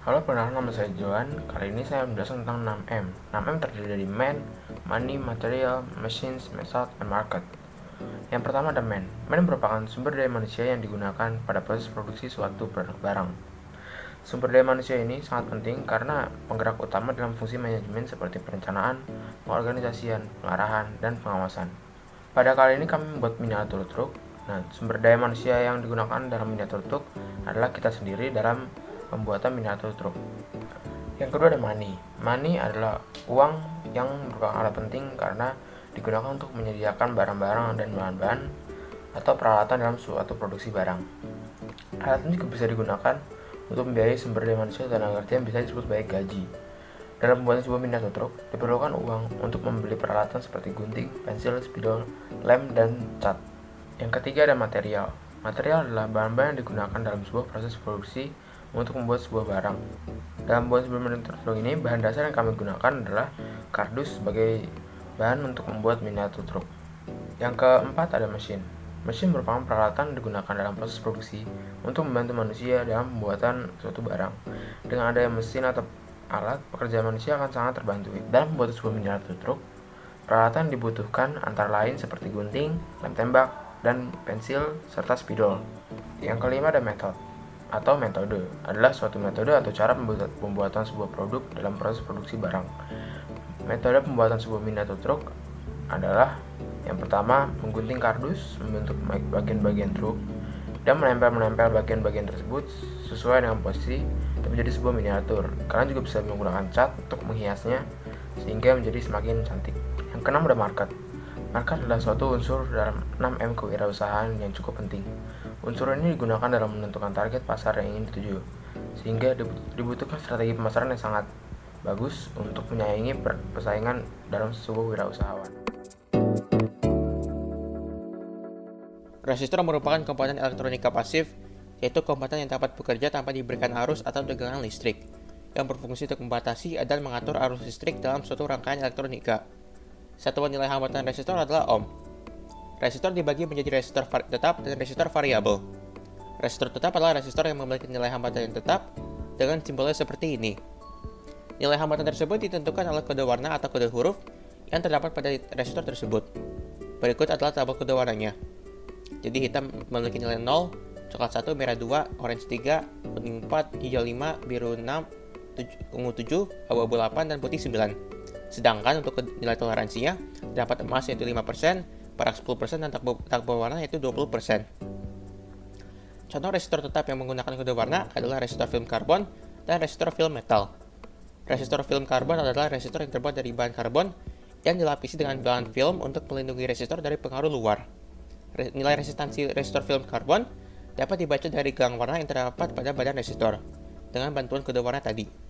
Halo, perkenalkan nama saya Joan. Kali ini saya menjelaskan tentang 6M. 6M terdiri dari Man, Money, Material, Machines, Method, and Market. Yang pertama ada Man. Man merupakan sumber daya manusia yang digunakan pada proses produksi suatu barang. Sumber daya manusia ini sangat penting karena penggerak utama dalam fungsi manajemen seperti perencanaan, pengorganisasian, pengarahan, dan pengawasan. Pada kali ini kami membuat miniatur truk. Nah, sumber daya manusia yang digunakan dalam miniatur truk adalah kita sendiri dalam pembuatan miniatur truk. Yang kedua ada money. Money adalah uang yang merupakan alat penting karena digunakan untuk menyediakan barang-barang dan bahan-bahan atau peralatan dalam suatu produksi barang. Alat ini juga bisa digunakan untuk membiayai sumber daya manusia dan artian bisa disebut sebagai gaji. Dalam pembuatan sebuah miniatur truk, diperlukan uang untuk membeli peralatan seperti gunting, pensil, spidol, lem, dan cat. Yang ketiga ada material. Material adalah bahan-bahan yang digunakan dalam sebuah proses produksi untuk membuat sebuah barang. Dalam pembuatan sebuah miniatur truk ini, bahan dasar yang kami gunakan adalah kardus sebagai bahan untuk membuat miniatur truk. Yang keempat ada mesin. Mesin merupakan peralatan yang digunakan dalam proses produksi untuk membantu manusia dalam pembuatan suatu barang. Dengan adanya mesin atau alat, pekerjaan manusia akan sangat terbantu. Dalam membuat sebuah miniatur truk, peralatan dibutuhkan antara lain seperti gunting, lem tembak, dan pensil, serta spidol. Yang kelima ada method atau metode, adalah suatu metode atau cara pembuatan sebuah produk dalam proses produksi barang. Metode pembuatan sebuah miniatur truk adalah yang pertama, menggunting kardus membentuk bagian-bagian truk dan menempel bagian-bagian tersebut sesuai dengan posisi dan menjadi sebuah miniatur. Kalian juga bisa menggunakan cat untuk menghiasnya sehingga menjadi semakin cantik. Yang keenam ada market. Market adalah suatu unsur dalam 6M kewirausahaan yang cukup penting. Unsur ini digunakan dalam menentukan target pasar yang ingin dituju, sehingga dibutuhkan strategi pemasaran yang sangat bagus untuk menyaingi persaingan dalam sebuah wirausahawan. Resistor merupakan komponen elektronika pasif, yaitu komponen yang dapat bekerja tanpa diberikan arus atau tegangan listrik, yang berfungsi untuk membatasi dan mengatur arus listrik dalam suatu rangkaian elektronika. Satuan nilai hambatan resistor adalah ohm. Resistor dibagi menjadi resistor tetap dan resistor variabel. Resistor tetap adalah resistor yang memiliki nilai hambatan yang tetap dengan simbolnya seperti ini. Nilai hambatan tersebut ditentukan oleh kode warna atau kode huruf yang terdapat pada resistor tersebut. Berikut adalah tabel kode warnanya. Jadi hitam memiliki nilai 0, coklat 1, merah 2, orange 3, kuning 4, hijau 5, biru 6, ungu 7, abu-abu 8, dan putih 9. Sedangkan untuk nilai toleransinya, terdapat emas yaitu 5%, perak 10%, dan tak berwarna yaitu 20%. Contoh resistor tetap yang menggunakan kode warna adalah resistor film karbon dan resistor film metal. Resistor film karbon adalah resistor yang terbuat dari bahan karbon yang dilapisi dengan bahan film untuk melindungi resistor dari pengaruh luar. Nilai resistansi resistor film karbon dapat dibaca dari gelang warna yang terdapat pada badan resistor dengan bantuan kode warna tadi.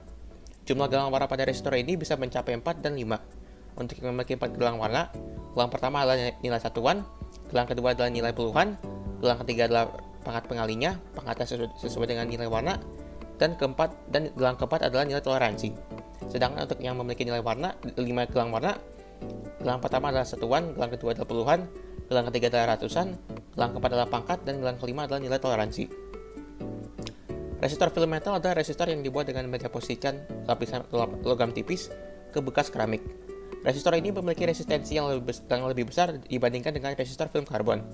Jumlah gelang warna pada resistor ini bisa mencapai 4 dan 5. Untuk yang memiliki 4 gelang warna, gelang pertama adalah nilai satuan, gelang kedua adalah nilai puluhan, gelang ketiga adalah pangkat pengalinya, pangkatnya sesuai dengan nilai warna, dan gelang keempat adalah nilai toleransi. Sedangkan untuk yang memiliki nilai warna, 5 gelang warna, gelang pertama adalah satuan, gelang kedua adalah puluhan, gelang ketiga adalah ratusan, gelang keempat adalah pangkat, dan gelang kelima adalah nilai toleransi. Resistor film metal adalah resistor yang dibuat dengan mendepositkan lapisan logam tipis ke bekas keramik. Resistor ini memiliki resistensi yang lebih besar dibandingkan dengan resistor film karbon.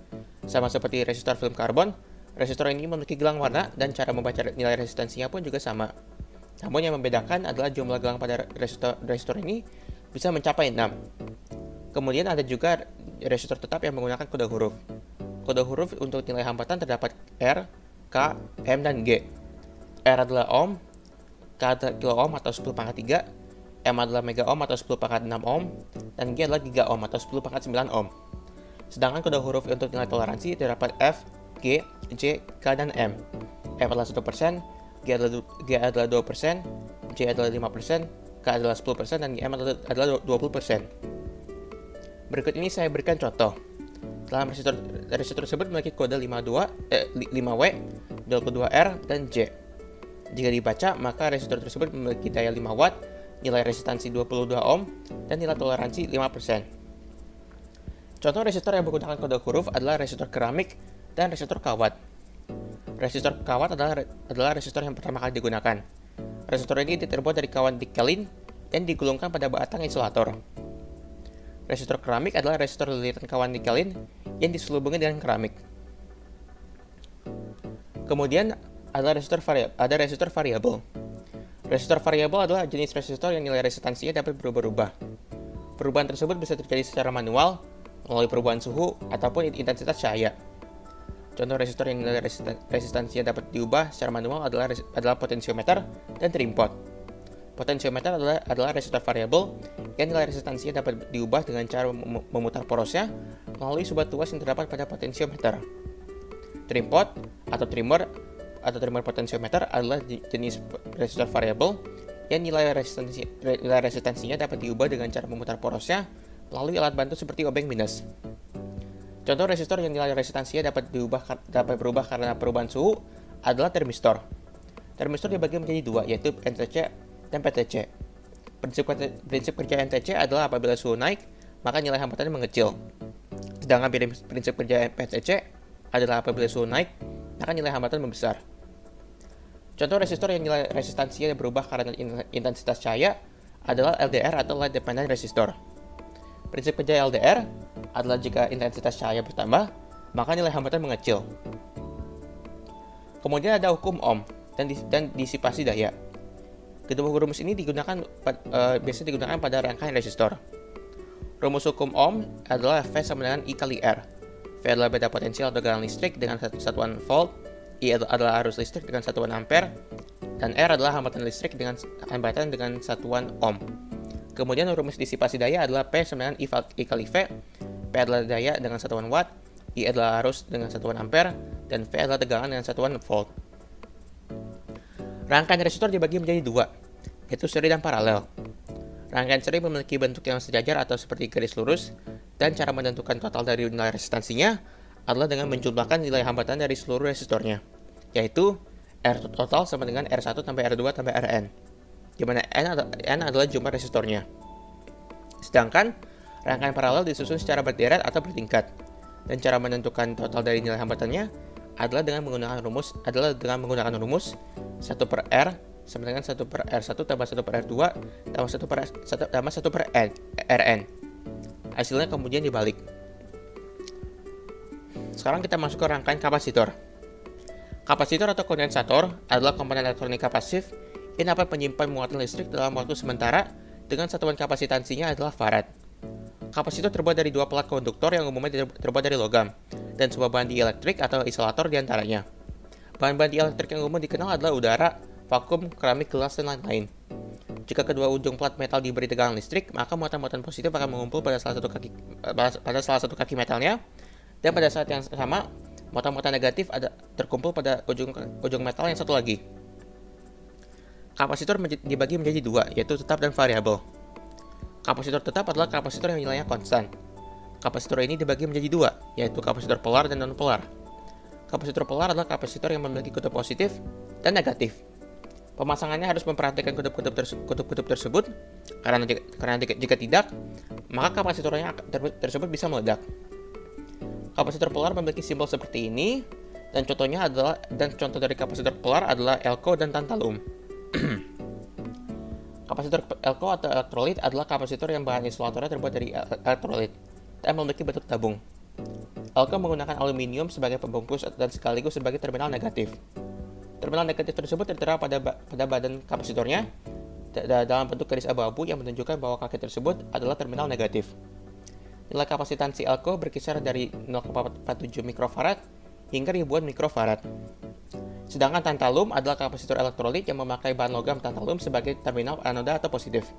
Sama seperti resistor film karbon, resistor ini memiliki gelang warna dan cara membaca nilai resistensinya pun juga sama. Namun yang membedakan adalah jumlah gelang pada resistor ini bisa mencapai 6. Kemudian ada juga resistor tetap yang menggunakan kode huruf. Kode huruf untuk nilai hambatan terdapat R, K, M, dan G. R adalah ohm, K adalah kilo ohm atau 10 pangkat 3, M adalah mega ohm atau 10 pangkat 6 ohm, dan G adalah giga ohm atau 10 pangkat 9 ohm. Sedangkan kode huruf untuk nilai toleransi terdapat F, G, J, K, dan M. F adalah 1%, G adalah 2%, J adalah 5%, K adalah 10%, dan M adalah 20%. Berikut ini saya berikan contoh. Dalam resistor tersebut memiliki kode 5W, 22R, dan J. Jika dibaca, maka resistor tersebut memiliki daya 5 watt, nilai resistansi 22 ohm, dan nilai toleransi 5%. Contoh resistor yang menggunakan kode huruf adalah resistor keramik dan resistor kawat. Resistor kawat adalah resistor yang pertama kali digunakan. Resistor ini terbuat dari kawan nikelin dan digulungkan pada batang insulator. Resistor keramik adalah resistor lilitan kawan nikelin yang diselubungi dengan keramik. Kemudian ada resistor variabel. Resistor variabel adalah jenis resistor yang nilai resistansinya dapat berubah-ubah. Perubahan tersebut bisa terjadi secara manual, melalui perubahan suhu, ataupun intensitas cahaya. Contoh resistor yang nilai resistansinya dapat diubah secara manual adalah potensiometer dan trimpot. Potensiometer adalah resistor variabel yang nilai resistansinya dapat diubah dengan cara memutar porosnya melalui sebuah tuas yang terdapat pada potensiometer. Trimpot atau trimmer potensiometer adalah jenis resistor variabel yang nilai resistansinya dapat diubah dengan cara memutar porosnya melalui alat bantu seperti obeng minus. Contoh resistor yang nilai resistansinya dapat berubah karena perubahan suhu adalah termistor. Termistor dibagi menjadi dua, yaitu NTC dan PTC. Prinsip kerja NTC adalah apabila suhu naik, maka nilai hambatannya mengecil. Sedangkan prinsip kerja PTC adalah apabila suhu naik, maka nilai hambatan membesar. Contoh resistor yang nilai resistansinya berubah karena intensitas cahaya adalah LDR atau Light Dependent Resistor. Prinsip kerja LDR adalah jika intensitas cahaya bertambah, maka nilai hambatan mengecil. Kemudian ada hukum Ohm dan disipasi daya. Kedua rumus ini biasanya digunakan pada rangkaian resistor. Rumus hukum Ohm adalah V sama dengan I kali R. V adalah beda potensial atau tegangan listrik dengan satuan volt, I adalah arus listrik dengan satuan ampere, dan R adalah hambatan listrik dengan hambatan dengan satuan ohm. Kemudian rumus disipasi daya adalah P sama dengan I kali V. P adalah daya dengan satuan watt, I adalah arus dengan satuan ampere, dan V adalah tegangan dengan satuan volt. Rangkaian resistor dibagi menjadi dua, yaitu seri dan paralel. Rangkaian seri memiliki bentuk yang sejajar atau seperti garis lurus, dan cara menentukan total dari nilai resistansinya adalah dengan menjumlahkan nilai hambatan dari seluruh resistornya, yaitu R total sama dengan R1 tambah R2 tambah Rn, di mana N adalah jumlah resistornya. Sedangkan rangkaian paralel disusun secara berderet atau bertingkat, dan cara menentukan total dari nilai hambatannya adalah dengan menggunakan rumus 1 per R sama dengan 1 per R1 tambah 1 per R2 tambah 1 per Rn. Hasilnya kemudian dibalik. Sekarang kita masuk ke rangkaian kapasitor. Kapasitor atau kondensator adalah komponen elektronika pasif yang dapat menyimpan muatan listrik dalam waktu sementara dengan satuan kapasitansinya adalah farad. Kapasitor terbuat dari dua pelat konduktor yang umumnya terbuat dari logam, dan sebuah bahan dielektrik atau isolator diantaranya. Bahan-bahan dielektrik yang umum dikenal adalah udara, vakum, keramik, gelas, dan lain-lain. Jika kedua ujung plat metal diberi tegangan listrik, maka muatan-muatan positif akan mengumpul pada salah satu kaki metalnya, dan pada saat yang sama, muatan-muatan negatif terkumpul pada ujung metal yang satu lagi. Kapasitor dibagi menjadi dua, yaitu tetap dan variabel. Kapasitor tetap adalah kapasitor yang nilainya konstan. Kapasitor ini dibagi menjadi dua, yaitu kapasitor polar dan non-polar. Kapasitor polar adalah kapasitor yang memiliki kutub positif dan negatif. Pemasangannya harus memperhatikan kutub-kutub tersebut, karena jika tidak, maka kapasitornya tersebut bisa meledak. Kapasitor polar memiliki simbol seperti ini, dan contoh dari kapasitor polar adalah elko dan tantalum. Kapasitor elko atau elektrolit adalah kapasitor yang bahan insulatornya terbuat dari elektrolit dan memiliki bentuk tabung. Elko menggunakan aluminium sebagai pembungkus dan sekaligus sebagai terminal negatif. Terminal negatif tersebut tertera pada badan kapasitornya dalam bentuk garis abu-abu yang menunjukkan bahwa kaki tersebut adalah terminal negatif. Nilai kapasitansi elko berkisar dari 0,47 mikrofarad hingga ribuan mikrofarad. Sedangkan tantalum adalah kapasitor elektrolit yang memakai bahan logam tantalum sebagai terminal anoda atau positif.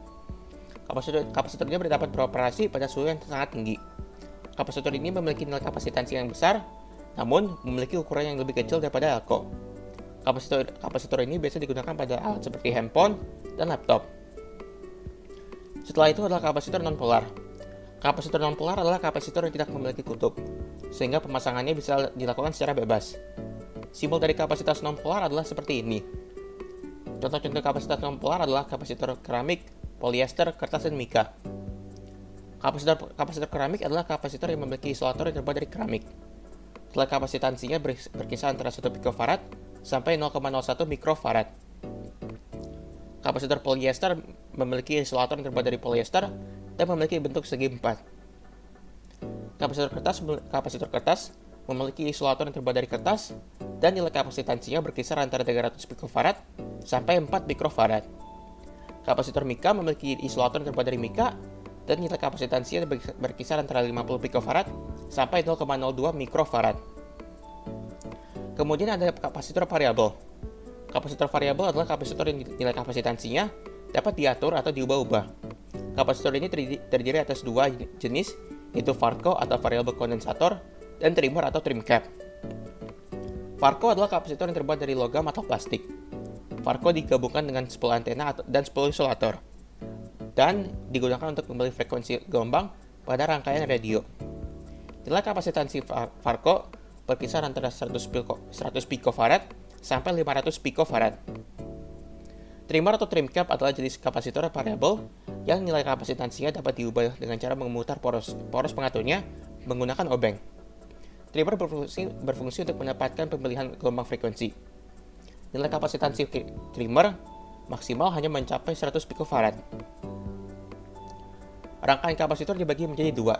Kapasitor ini dapat beroperasi pada suhu yang sangat tinggi. Kapasitor ini memiliki nilai kapasitansi yang besar, namun memiliki ukuran yang lebih kecil daripada elko. Kapasitor ini biasa digunakan pada alat seperti handphone dan laptop. Setelah itu adalah kapasitor nonpolar. Kapasitor nonpolar adalah kapasitor yang tidak memiliki kutub, sehingga pemasangannya bisa dilakukan secara bebas. Simbol dari kapasitas nonpolar adalah seperti ini. Contoh-contoh kapasitas nonpolar adalah kapasitor keramik, polyester, kertas, dan mika. Kapasitor keramik adalah kapasitor yang memiliki isolator yang terbuat dari keramik. Nilai kapasitansinya berkisar antara 1 picofarad sampai 0,01 mikrofarad. Kapasitor polyester memiliki isolator yang terbuat dari polyester dan memiliki bentuk segi 4. Kapasitor kertas memiliki isolator yang terbuat dari kertas dan nilai kapasitansinya berkisar antara 300 picofarad sampai 4 mikrofarad. Kapasitor mika memiliki isolator yang terbuat dari mika dan nilai kapasitansinya berkisar antara 50 picofarad sampai 0,02 mikrofarad. Kemudian ada kapasitor variabel. Kapasitor variabel adalah kapasitor yang nilai kapasitansinya dapat diatur atau diubah-ubah. Kapasitor ini terdiri atas dua jenis, yaitu Farco atau variable kondensator dan trimmer atau trim cap. Farco adalah kapasitor yang terbuat dari logam atau plastik. Farco digabungkan dengan 10 antena dan 10 isolator dan digunakan untuk membeli frekuensi gelombang pada rangkaian radio. Nilai kapasitansi Farco berkisar antara 100 picofarad sampai 500 picofarad. Trimmer atau trim cap adalah jenis kapasitor variabel yang nilai kapasitansinya dapat diubah dengan cara memutar poros pengaturnya menggunakan obeng. Trimmer berfungsi untuk mendapatkan pemilihan gelombang frekuensi. Nilai kapasitansi trimmer maksimal hanya mencapai 100 picofarad. Rangkaian kapasitor dibagi menjadi dua,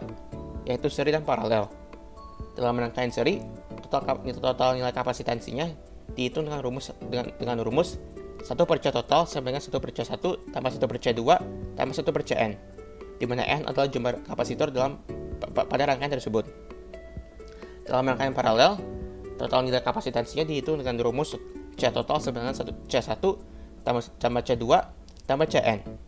yaitu seri dan paralel. Dalam rangkaian seri, total nilai kapasitansinya dihitung dengan rumus 1 per C total sama dengan 1 per C1 tambah 1 per C2 tambah 1 per Cn, di mana N adalah jumlah kapasitor pada rangkaian tersebut. Dalam rangkaian paralel, total nilai kapasitansinya dihitung dengan rumus C total sama dengan C1 tambah C2 tambah Cn.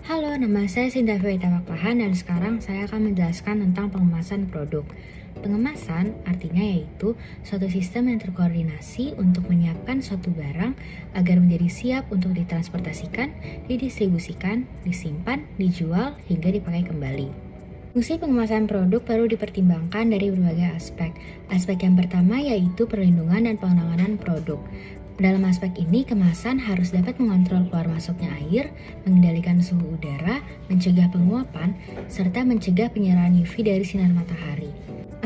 Halo, nama saya Sinta Veda Pahan dan sekarang saya akan menjelaskan tentang pengemasan produk. Pengemasan artinya yaitu suatu sistem yang terkoordinasi untuk menyiapkan suatu barang agar menjadi siap untuk ditransportasikan, didistribusikan, disimpan, dijual, hingga dipakai kembali. Fungsi pengemasan produk perlu dipertimbangkan dari berbagai aspek. Aspek yang pertama yaitu perlindungan dan penanganan produk. Dalam aspek ini, kemasan harus dapat mengontrol keluar masuknya air, mengendalikan suhu udara, mencegah penguapan, serta mencegah penyerahan UV dari sinar matahari.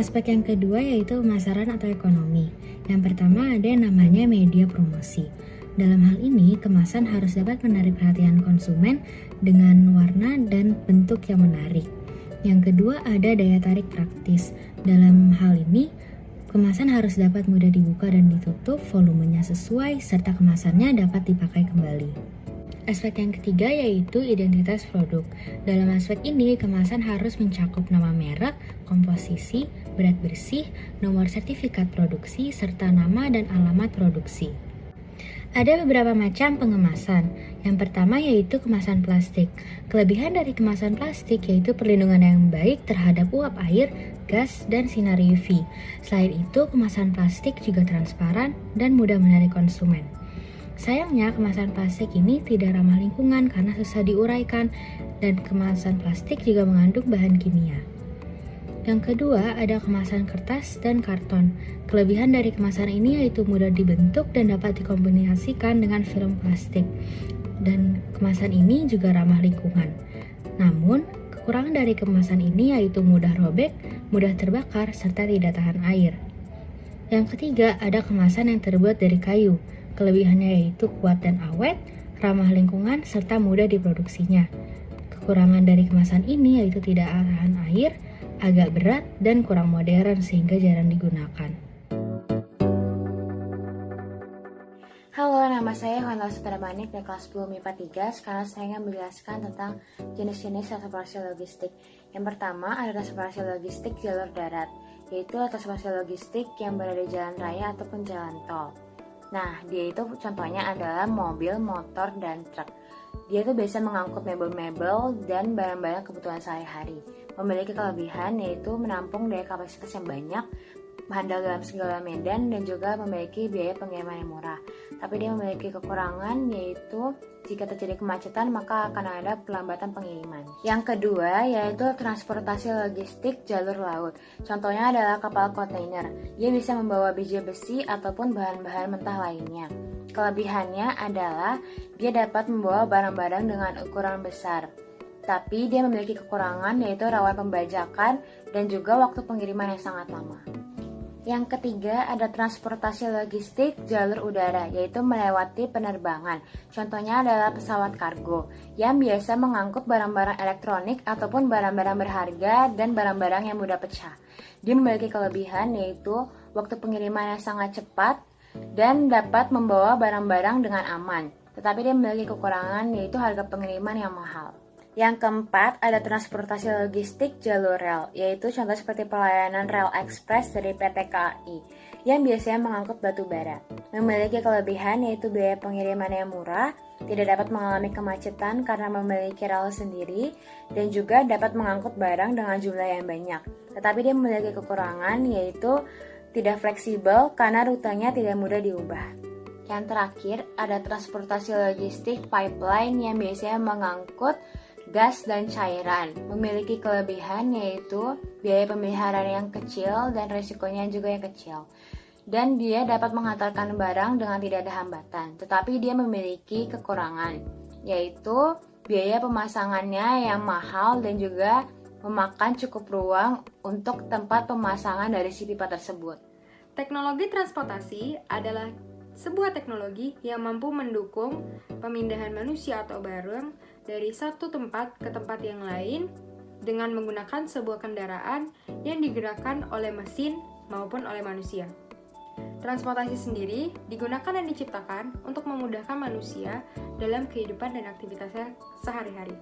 Aspek yang kedua yaitu pemasaran atau ekonomi. Yang pertama ada yang namanya media promosi. Dalam hal ini, kemasan harus dapat menarik perhatian konsumen dengan warna dan bentuk yang menarik. Yang kedua ada daya tarik praktis. Dalam hal ini, kemasan harus dapat mudah dibuka dan ditutup, volumenya sesuai, serta kemasannya dapat dipakai kembali. Aspek yang ketiga yaitu identitas produk. Dalam aspek ini, kemasan harus mencakup nama merek, komposisi, berat bersih, nomor sertifikat produksi, serta nama dan alamat produksi. Ada beberapa macam pengemasan. Yang pertama yaitu kemasan plastik. Kelebihan dari kemasan plastik yaitu perlindungan yang baik terhadap uap air, gas, dan sinar UV. Selain itu, kemasan plastik juga transparan dan mudah menarik konsumen. Sayangnya, kemasan plastik ini tidak ramah lingkungan karena susah diuraikan, dan kemasan plastik juga mengandung bahan kimia. Yang kedua, ada kemasan kertas dan karton. Kelebihan dari kemasan ini yaitu mudah dibentuk dan dapat dikombinasikan dengan film plastik. Dan kemasan ini juga ramah lingkungan. Namun, kekurangan dari kemasan ini yaitu mudah robek, mudah terbakar, serta tidak tahan air. Yang ketiga, ada kemasan yang terbuat dari kayu. Kelebihannya yaitu kuat dan awet, ramah lingkungan, serta mudah diproduksinya. Kekurangan dari kemasan ini yaitu tidak tahan air, agak berat, dan kurang modern sehingga jarang digunakan. Halo, nama saya Honda Sutramanik dari kelas 10 MIPA 3. Sekarang saya akan menjelaskan tentang jenis-jenis transportasi logistik. Yang pertama ada transportasi logistik jalur darat, yaitu transportasi logistik yang berada di jalan raya ataupun jalan tol. Nah, dia itu contohnya adalah mobil, motor, dan truk. Dia itu biasa mengangkut mebel-mebel dan barang-barang kebutuhan sehari-hari. Memiliki kelebihan yaitu menampung daya kapasitas yang banyak, handal dalam segala medan, dan juga memiliki biaya pengiriman yang murah. Tapi dia memiliki kekurangan yaitu jika terjadi kemacetan maka akan ada pelambatan pengiriman. Yang kedua yaitu transportasi logistik jalur laut. Contohnya adalah kapal kontainer. Dia bisa membawa biji besi ataupun bahan-bahan mentah lainnya. Kelebihannya adalah dia dapat membawa barang-barang dengan ukuran besar. Tapi dia memiliki kekurangan yaitu rawan pembajakan dan juga waktu pengiriman yang sangat lama. Yang ketiga ada transportasi logistik jalur udara, yaitu melewati penerbangan. Contohnya adalah pesawat kargo yang biasa mengangkut barang-barang elektronik ataupun barang-barang berharga dan barang-barang yang mudah pecah. Dia memiliki kelebihan yaitu waktu pengiriman yang sangat cepat dan dapat membawa barang-barang dengan aman. Tetapi dia memiliki kekurangan yaitu harga pengiriman yang mahal. Yang keempat, ada transportasi logistik jalur rel, yaitu contoh seperti pelayanan rel ekspres dari PT KAI, yang biasanya mengangkut batu bara. Memiliki kelebihan yaitu biaya pengiriman yang murah, tidak dapat mengalami kemacetan karena memiliki rel sendiri, dan juga dapat mengangkut barang dengan jumlah yang banyak. Tetapi dia memiliki kekurangan yaitu tidak fleksibel karena rutenya tidak mudah diubah. Yang terakhir, ada transportasi logistik pipeline yang biasanya mengangkut gas dan cairan. Memiliki kelebihan yaitu biaya pemeliharaan yang kecil dan risikonya juga yang kecil. Dan dia dapat menghantarkan barang dengan tidak ada hambatan. Tetapi dia memiliki kekurangan, yaitu biaya pemasangannya yang mahal dan juga memakan cukup ruang untuk tempat pemasangan dari si pipa tersebut. Teknologi transportasi adalah sebuah teknologi yang mampu mendukung pemindahan manusia atau barang dari satu tempat ke tempat yang lain dengan menggunakan sebuah kendaraan yang digerakkan oleh mesin maupun oleh manusia. Transportasi sendiri digunakan dan diciptakan untuk memudahkan manusia dalam kehidupan dan aktivitasnya sehari-hari.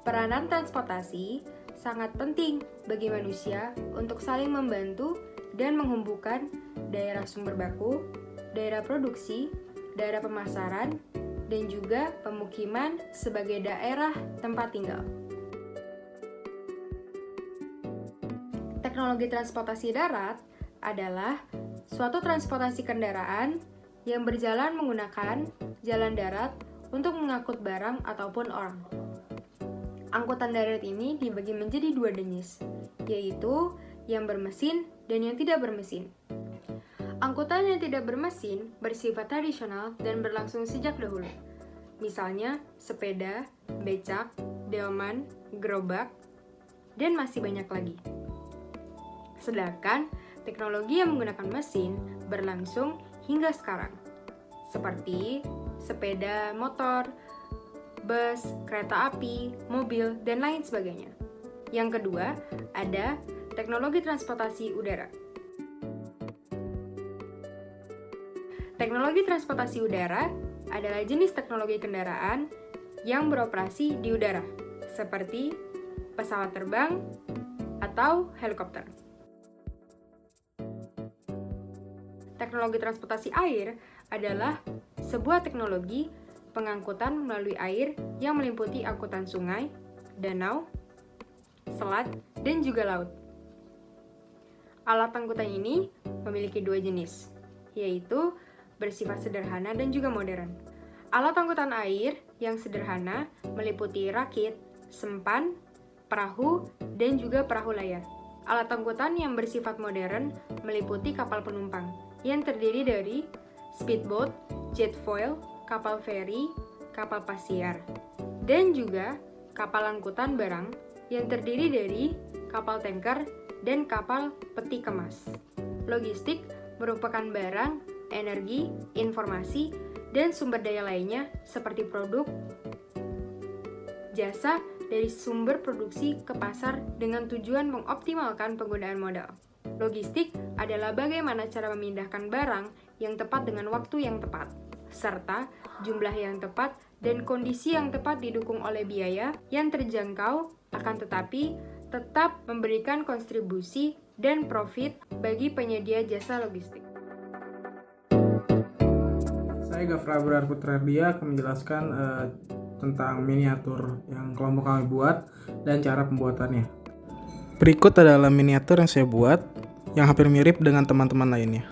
Peranan transportasi sangat penting bagi manusia untuk saling membantu dan menghubungkan daerah sumber baku, daerah produksi, daerah pemasaran, dan juga pemukiman sebagai daerah tempat tinggal. Teknologi transportasi darat adalah suatu transportasi kendaraan yang berjalan menggunakan jalan darat untuk mengangkut barang ataupun orang. Angkutan darat ini dibagi menjadi dua jenis, yaitu yang bermesin dan yang tidak bermesin. Angkutan yang tidak bermesin bersifat tradisional dan berlangsung sejak dahulu. Misalnya sepeda, becak, delman, gerobak, dan masih banyak lagi. Sedangkan teknologi yang menggunakan mesin berlangsung hingga sekarang, seperti sepeda motor, bus, kereta api, mobil, dan lain sebagainya. Yang kedua, ada teknologi transportasi udara. Teknologi transportasi udara adalah jenis teknologi kendaraan yang beroperasi di udara, seperti pesawat terbang atau helikopter. Teknologi transportasi air adalah sebuah teknologi pengangkutan melalui air yang meliputi angkutan sungai, danau, selat, dan juga laut. Alat angkutan ini memiliki dua jenis, yaitu bersifat sederhana dan juga modern. Alat angkutan air yang sederhana meliputi rakit, sempan, perahu, dan juga perahu layar. Alat angkutan yang bersifat modern meliputi kapal penumpang yang terdiri dari speedboat, jet foil, kapal feri, kapal pesiar, dan juga kapal angkutan barang yang terdiri dari kapal tanker dan kapal peti kemas. Logistik merupakan barang, energi, informasi, dan sumber daya lainnya seperti produk, jasa dari sumber produksi ke pasar dengan tujuan mengoptimalkan penggunaan modal. Logistik adalah bagaimana cara memindahkan barang yang tepat dengan waktu yang tepat, serta jumlah yang tepat dan kondisi yang tepat didukung oleh biaya yang terjangkau, akan tetapi tetap memberikan kontribusi dan profit bagi penyedia jasa logistik. Saya Gafra Abrar Putrardia akan menjelaskan tentang miniatur yang kelompok kami buat dan cara pembuatannya. Berikut adalah miniatur yang saya buat yang hampir mirip dengan teman-teman lainnya.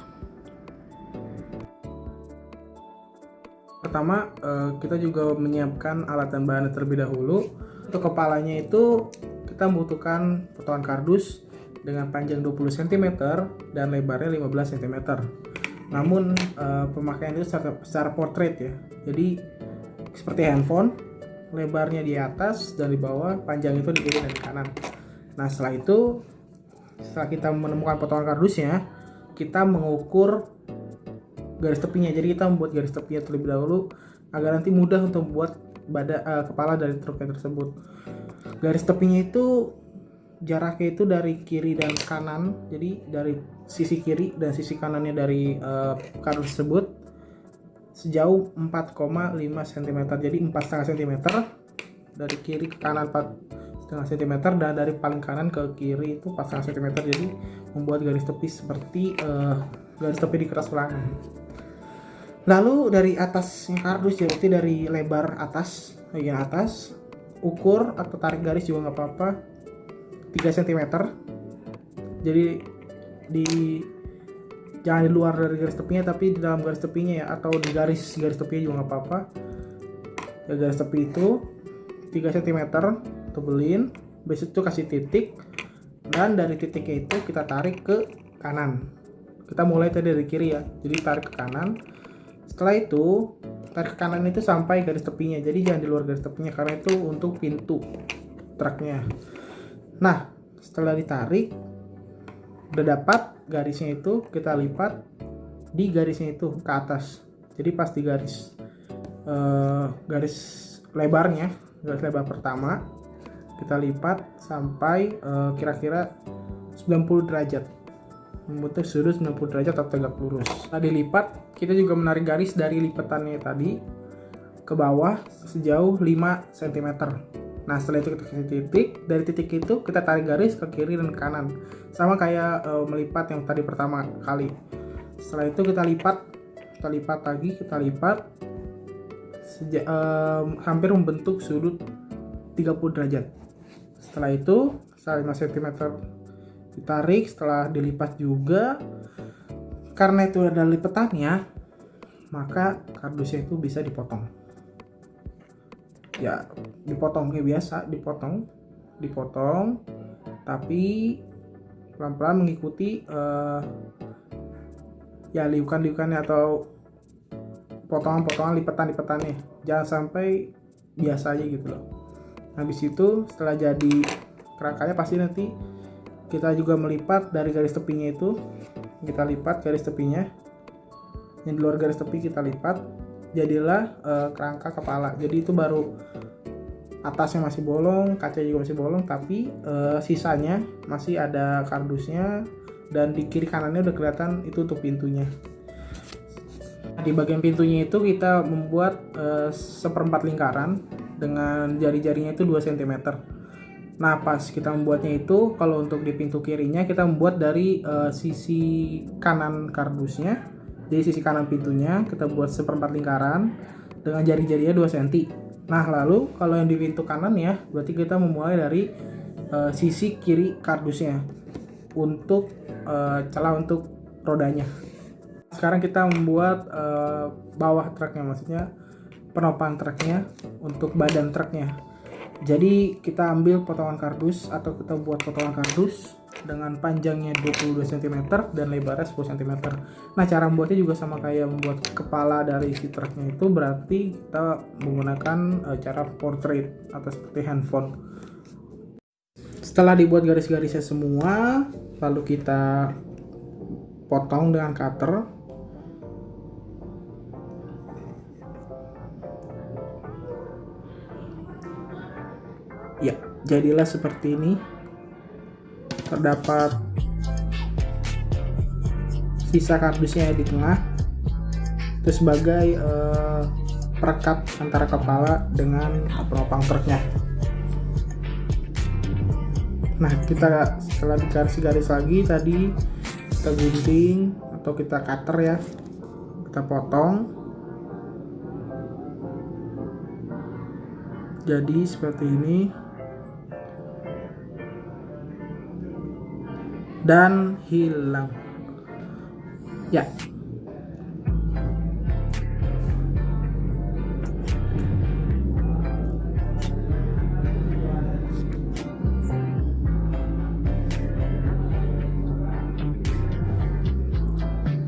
Pertama, kita juga menyiapkan alat dan bahan terlebih dahulu. Untuk kepalanya itu kita membutuhkan potongan kardus dengan panjang 20 cm dan lebarnya 15 cm. Namun pemakaian itu secara portrait ya. Jadi seperti handphone, lebarnya di atas dan di bawah, panjang itu di kiri dan di kanan. Nah setelah itu, setelah kita menemukan potongan kardusnya, kita mengukur garis tepinya. Jadi kita membuat garis tepinya terlebih dahulu agar nanti mudah untuk membuat kepala dari truknya tersebut. Garis tepinya itu jaraknya itu dari kiri dan kanan, jadi dari sisi kiri dan sisi kanannya dari kardus tersebut sejauh 4,5 cm. Jadi 4,5 cm dari kiri ke kanan 4,5 cm dan dari paling kanan ke kiri itu 4,5 cm. Jadi membuat garis tepi seperti garis tepi di kertas ulangan. Lalu dari atasnya kardus, jadi dari lebar atas, bagian atas, ukur atau tarik garis juga nggak apa-apa 3 cm. Jadi jangan di luar dari garis tepinya, tapi di dalam garis tepinya ya, atau di garis tepinya juga nggak apa-apa. Ya, garis tepi itu 3 cm tebelin, habis itu kasih titik, dan dari titiknya itu kita tarik ke kanan. Kita mulai tadi dari kiri ya, jadi tarik ke kanan. Setelah itu tarik ke kanan itu sampai garis tepinya, jadi jangan di luar garis tepinya karena itu untuk pintu truknya. Nah, setelah ditarik udah dapat garisnya itu, kita lipat di garisnya itu ke atas. Jadi pas di garis lebarnya, garis lebar pertama kita lipat sampai kira-kira 90 derajat, membentuk sudut 90 derajat atau tegak lurus. Setelah dilipat, kita juga menarik garis dari lipatannya tadi ke bawah sejauh 5 cm. Nah, setelah itu kita kasih titik, dari titik itu kita tarik garis ke kiri dan kanan, sama kayak melipat yang tadi pertama kali. Setelah itu kita lipat lagi, kita lipat hampir membentuk sudut 30 derajat. Setelah itu 5 cm ditarik, setelah dilipat juga, karena itu ada lipatannya, maka kardusnya itu bisa dipotong. Ya, dipotong kayak biasa, dipotong, tapi pelan-pelan mengikuti ya liukan-liukannya atau potongan-potongan lipetan-lipetannya. Jangan sampai biasa aja gitu loh. Habis itu setelah jadi kerangkanya, pasti nanti kita juga melipat dari garis tepinya itu, kita lipat garis tepinya, yang di luar garis tepi kita lipat, jadilah kerangka kepala. Jadi itu baru atasnya masih bolong, kaca juga masih bolong, tapi sisanya masih ada kardusnya, dan di kiri kanannya udah kelihatan itu untuk pintunya. Di bagian pintunya itu kita membuat seperempat lingkaran dengan jari-jarinya itu 2 cm. Nah, pas kita membuatnya itu, kalau untuk di pintu kirinya kita membuat dari sisi kanan kardusnya. Jadi sisi kanan pintunya kita buat seperempat lingkaran dengan jari-jarinya 2 cm. Nah, lalu kalau yang di pintu kanan ya, berarti kita memulai dari sisi kiri kardusnya untuk celah untuk rodanya. Sekarang kita membuat bawah truknya, maksudnya penopang truknya untuk badan truknya. Jadi kita ambil potongan kardus, atau kita buat potongan kardus dengan panjangnya 22 cm dan lebarnya 10 cm. Nah, cara membuatnya juga sama kayak membuat kepala dari si truknya itu, berarti kita menggunakan cara portrait atau seperti handphone. Setelah dibuat garis-garisnya semua, lalu kita potong dengan cutter. Ya, jadilah seperti ini. Terdapat sisa kardusnya di tengah, itu sebagai perekat antara kepala dengan penopang truknya. Nah, kita setelah digaris-garis lagi tadi, kita gunting atau kita cutter ya, kita potong jadi seperti ini. Dan hilang ya.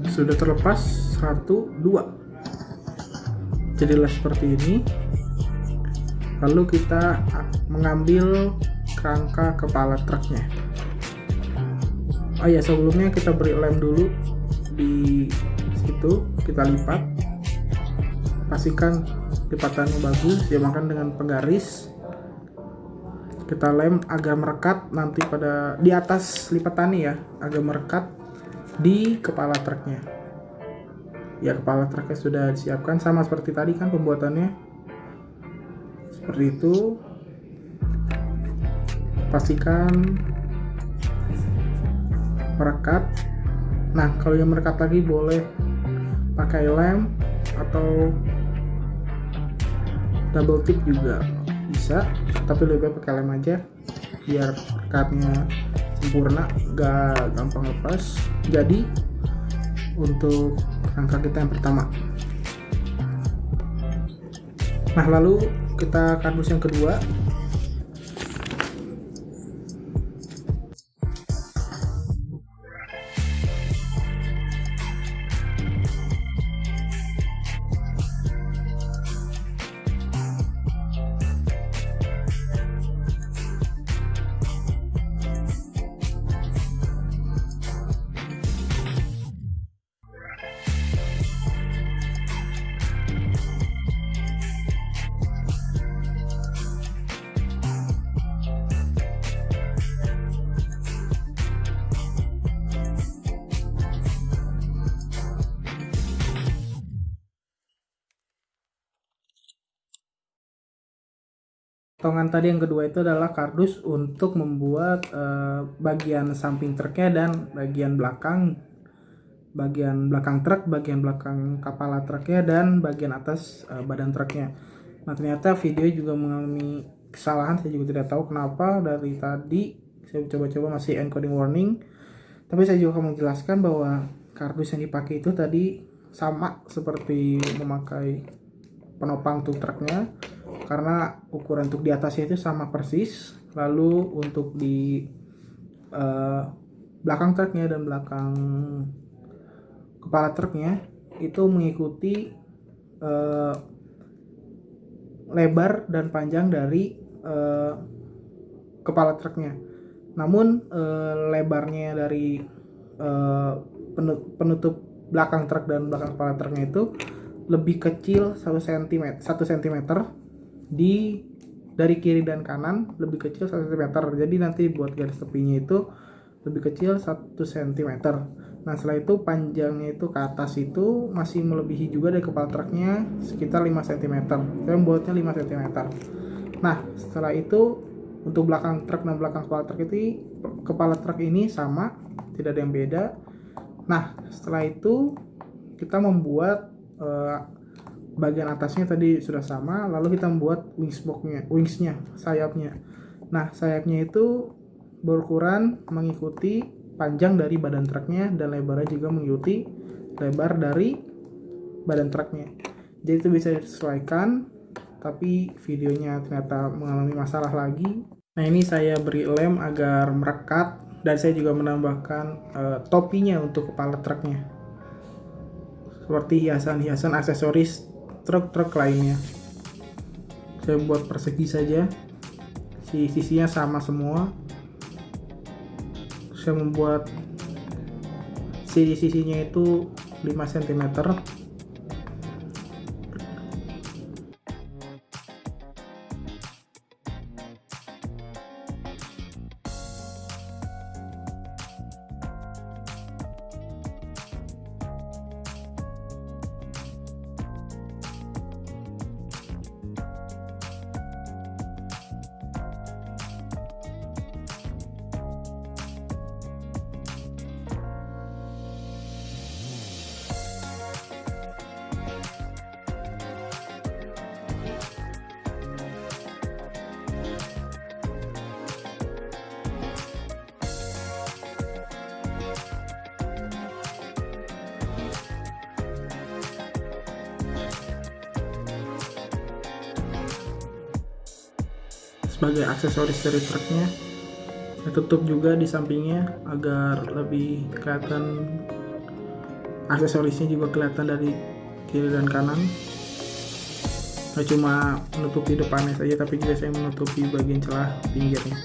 Sudah terlepas 1, 2. Jadilah seperti ini. Lalu kita mengambil kerangka kepala truknya. Oh ya, sebelumnya kita beri lem dulu di situ kita lipat, pastikan lipatannya bagus, diamankan dengan penggaris. Kita lem agar merekat nanti di atas lipatannya ya, agar merekat di kepala truknya. Ya, kepala truknya sudah disiapkan sama seperti tadi kan pembuatannya. Seperti itu. Pastikan merekat. Nah, kalau yang merekat lagi boleh pakai lem atau double tip juga bisa, tapi lebih baik pakai lem aja biar rekatnya sempurna, gak gampang lepas. Jadi untuk rangka kita yang pertama. Nah, lalu kita kardus yang kedua. Potongan tadi yang kedua itu adalah kardus untuk membuat bagian samping truknya dan bagian belakang truk, bagian belakang kepala truknya, dan bagian atas badan truknya. Nah, ternyata video juga mengalami kesalahan, saya juga tidak tahu kenapa. Dari tadi saya coba-coba masih encoding warning, tapi saya juga akan menjelaskan bahwa kardus yang dipakai itu tadi sama seperti memakai penopang untuk truknya, karena ukuran untuk di atasnya itu sama persis. Lalu untuk di belakang truknya dan belakang kepala truknya itu mengikuti lebar dan panjang dari kepala truknya. Namun lebarnya dari penutup belakang truk dan belakang kepala truknya itu lebih kecil 1 cm dari kiri dan kanan, lebih kecil 1 cm. Jadi nanti buat garis tepinya itu lebih kecil 1 cm. Nah, setelah itu panjangnya itu ke atas itu masih melebihi juga dari kepala truknya sekitar 5 cm. Saya membuatnya 5 cm. Nah, setelah itu untuk belakang truk dan belakang kepala truk ini sama, tidak ada yang beda. Nah, setelah itu kita membuat bagian atasnya tadi sudah sama, lalu kita membuat wingsnya, sayapnya. Nah, sayapnya itu berukuran mengikuti panjang dari badan truknya dan lebarnya juga mengikuti lebar dari badan truknya. Jadi itu bisa disesuaikan, tapi videonya ternyata mengalami masalah lagi. Nah, ini saya beri lem agar merekat, dan saya juga menambahkan topinya untuk kepala truknya, seperti hiasan-hiasan aksesoris truk-truk lainnya. Saya buat persegi saja, sisinya sama semua. Saya membuat sisinya itu 5 cm. Sebagai aksesoris dari truknya, saya tutup juga di sampingnya agar lebih kelihatan, aksesorisnya juga kelihatan dari kiri dan kanan. Nggak cuma menutupi depannya saja, tapi juga saya menutupi bagian celah pinggirnya.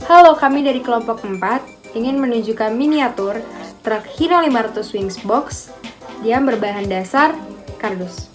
Halo, kami dari kelompok 4 ingin menunjukkan miniatur truk Hino 500 Wings Box yang berbahan dasar kardus.